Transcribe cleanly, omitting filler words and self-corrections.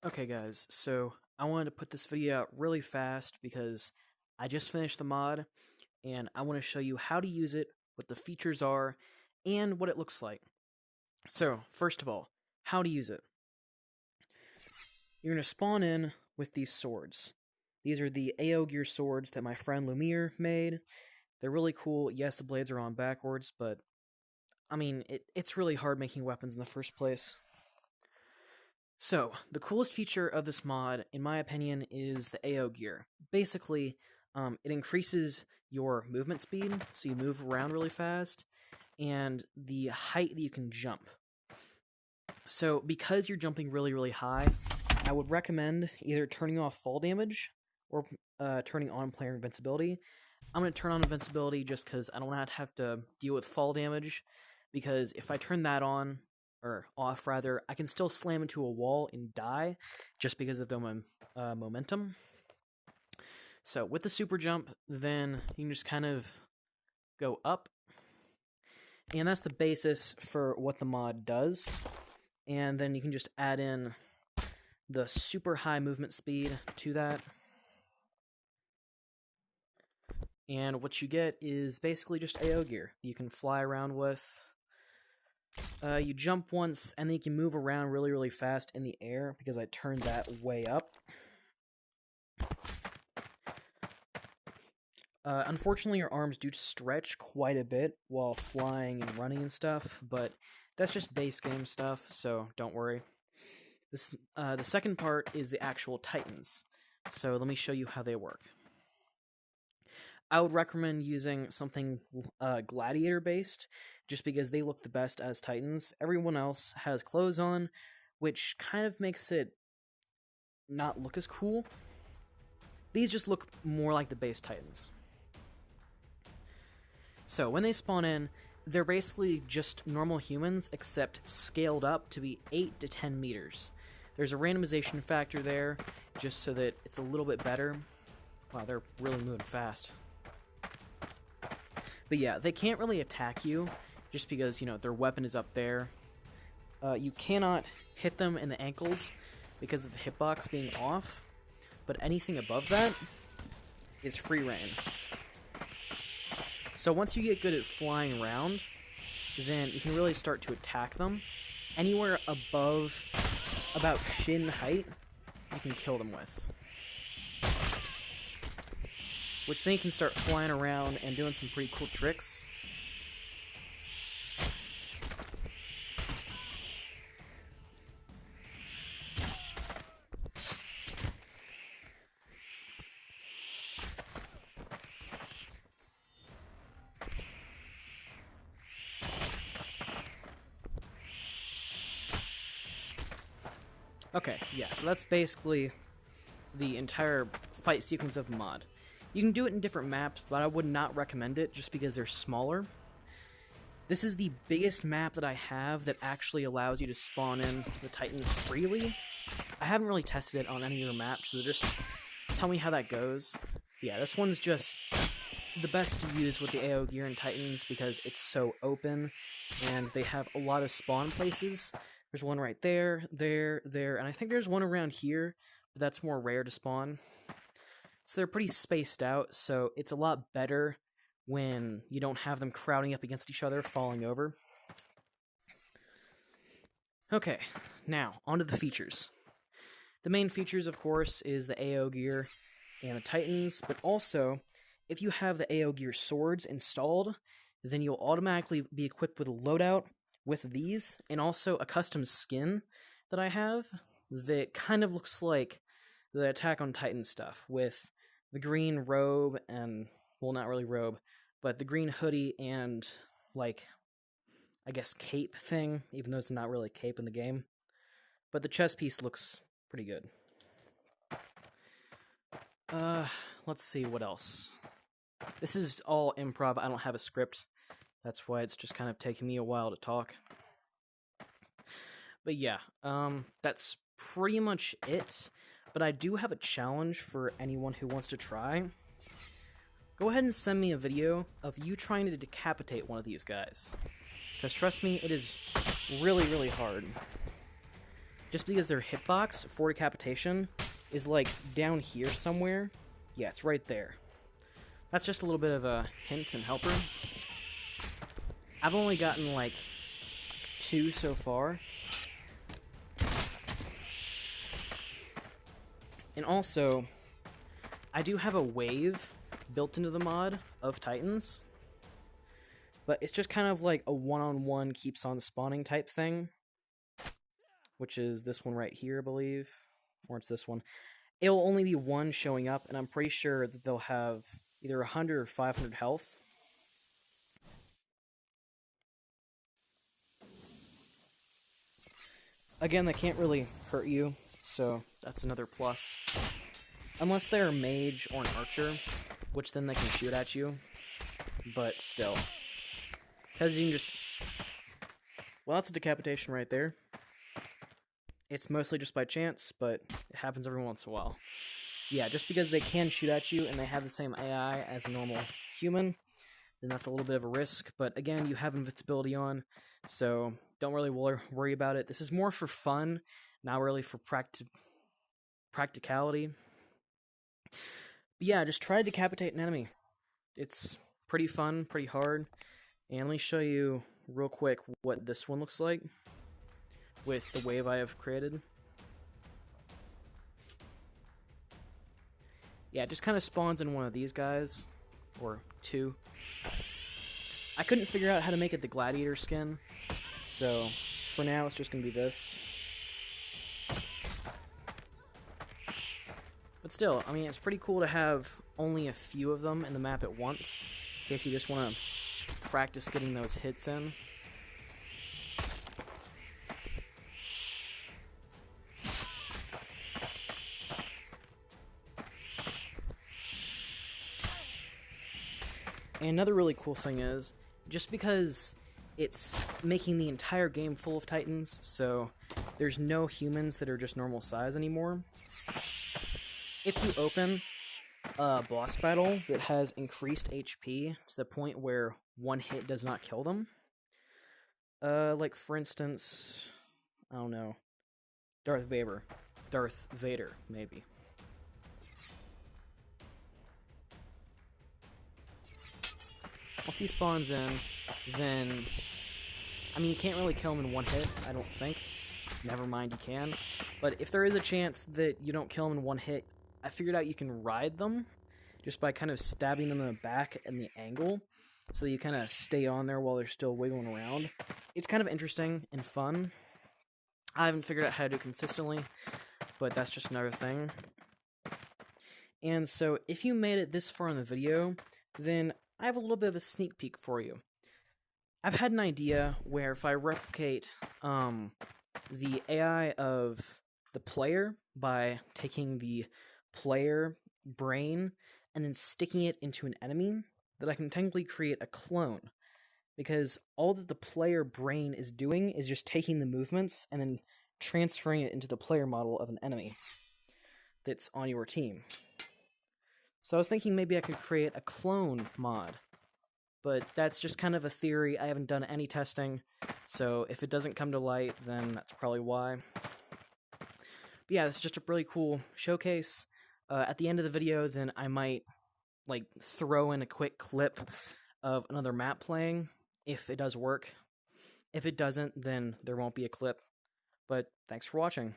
Okay guys, so I wanted to put this video out really fast because I just finished the mod and I want to show you how to use it, what the features are, and what it looks like. So, first of all, how to use it. You're going to spawn in with these swords. These are the AO gear swords that my friend Lumiere made. They're really cool. Yes, the blades are on backwards, but I mean, it's really hard making weapons in the first place. So, the coolest feature of this mod, in my opinion, is the AO gear. Basically, it increases your movement speed, so you move around really fast, and the height that you can jump. So, because you're jumping really, really high, I would recommend either turning off fall damage or turning on player invincibility. I'm going to turn on invincibility just because I don't want to have to deal with fall damage, because if I turn that on, or off rather, I can still slam into a wall and die just because of the momentum. So with the super jump, then you can just kind of go up, and that's the basis for what the mod does. And then you can just add in the super high movement speed to that. And what you get is basically just AO gear you can fly around with. You jump once, and then you can move around really, really fast in the air, because I turned that way up. Unfortunately, your arms do stretch quite a bit while flying and running and stuff, but that's just base game stuff, so don't worry. The second part is the actual Titans, so let me show you how they work. I would recommend using something gladiator-based, just because they look the best as Titans. Everyone else has clothes on, which kind of makes it not look as cool. These just look more like the base Titans. So, when they spawn in, they're basically just normal humans, except scaled up to be 8 to 10 meters. There's a randomization factor there, just so that it's a little bit better. Wow, they're really moving fast. But yeah, they can't really attack you, just because, you know, their weapon is up there. You cannot hit them in the ankles because of the hitbox being off, but anything above that is free reign. So once you get good at flying around, then you can really start to attack them. Anywhere above about shin height, you can kill them with. Which then you can start flying around and doing some pretty cool tricks. Okay, yeah, so that's basically the entire fight sequence of the mod. You can do it in different maps, but I would not recommend it just because they're smaller. This is the biggest map that I have that actually allows you to spawn in the Titans freely. I haven't really tested it on any other maps, so just tell me how that goes. Yeah, this one's just the best to use with the AO gear and Titans because it's so open, and they have a lot of spawn places. There's one right there, there, and I think there's one around here, but that's more rare to spawn. So they're pretty spaced out, so it's a lot better when you don't have them crowding up against each other, falling over. Okay, now, onto the features. The main features, of course, is the AO gear and the Titans, but also, if you have the AO gear swords installed, then you'll automatically be equipped with a loadout with these, and also a custom skin that I have that kind of looks like the Attack on Titan stuff, with the green robe and, well, not really robe, but the green hoodie and, like, I guess cape thing, even though it's not really a cape in the game. But the chest piece looks pretty good. Let's see what else. This is all improv. I don't have a script. That's why it's just kind of taking me a while to talk. But yeah, that's pretty much it. But I do have a challenge for anyone who wants to try. Go ahead and send me a video of you trying to decapitate one of these guys. Because trust me, it is really, really hard. just because their hitbox for decapitation is like down here somewhere. Yeah, it's right there. That's just a little bit of a hint and helper. I've only gotten like 2 so far. And also, I do have a wave built into the mod of Titans, but it's just kind of like a one-on-one keeps on spawning type thing, which is this one right here, I believe, or it's this one. It'll only be one showing up, and I'm pretty sure that they'll have either 100 or 500 health. Again, they can't really hurt you, so that's another plus. Unless they're a mage or an archer, which then they can shoot at you, but still. Because you can just... Well, that's a decapitation right there. It's mostly just by chance, but it happens every once in a while. Yeah, just because they can shoot at you and they have the same AI as a normal human, then that's a little bit of a risk. But again, you have invincibility on, so don't really worry about it. This is more for fun, not really for practicality. But yeah, just try to decapitate an enemy. It's pretty fun, pretty hard. And let me show you real quick what this one looks like with the wave I have created. Yeah, it just kind of spawns in one of these guys, or 2. I couldn't figure out how to make it the gladiator skin, so for now it's just going to be this. But still, I mean, it's pretty cool to have only a few of them in the map at once, in case you just want to practice getting those hits in. And another really cool thing is, just because it's making the entire game full of Titans, so there's no humans that are just normal size anymore. If you open a boss battle that has increased HP to the point where one hit does not kill them, like for instance, I don't know, Darth Vader, maybe. Once he spawns in, then, I mean, you can't really kill him in one hit, I don't think. Never mind, you can. But if there is a chance that you don't kill him in one hit, I figured out you can ride them just by kind of stabbing them in the back and the angle, so you kind of stay on there while they're still wiggling around. It's kind of interesting and fun. I haven't figured out how to do it consistently, but that's just another thing. And so if you made it this far in the video, then I have a little bit of a sneak peek for you. I've had an idea where if I replicate the AI of the player by taking the player brain and then sticking it into an enemy, that I can technically create a clone. Because all that the player brain is doing is just taking the movements and then transferring it into the player model of an enemy that's on your team. So I was thinking maybe I could create a clone mod. But that's just kind of a theory. I haven't done any testing, so if it doesn't come to light, then that's probably why. But yeah, this is just a really cool showcase. At the end of the video, then I might like throw in a quick clip of another map playing, if it does work. If it doesn't, then there won't be a clip. But thanks for watching.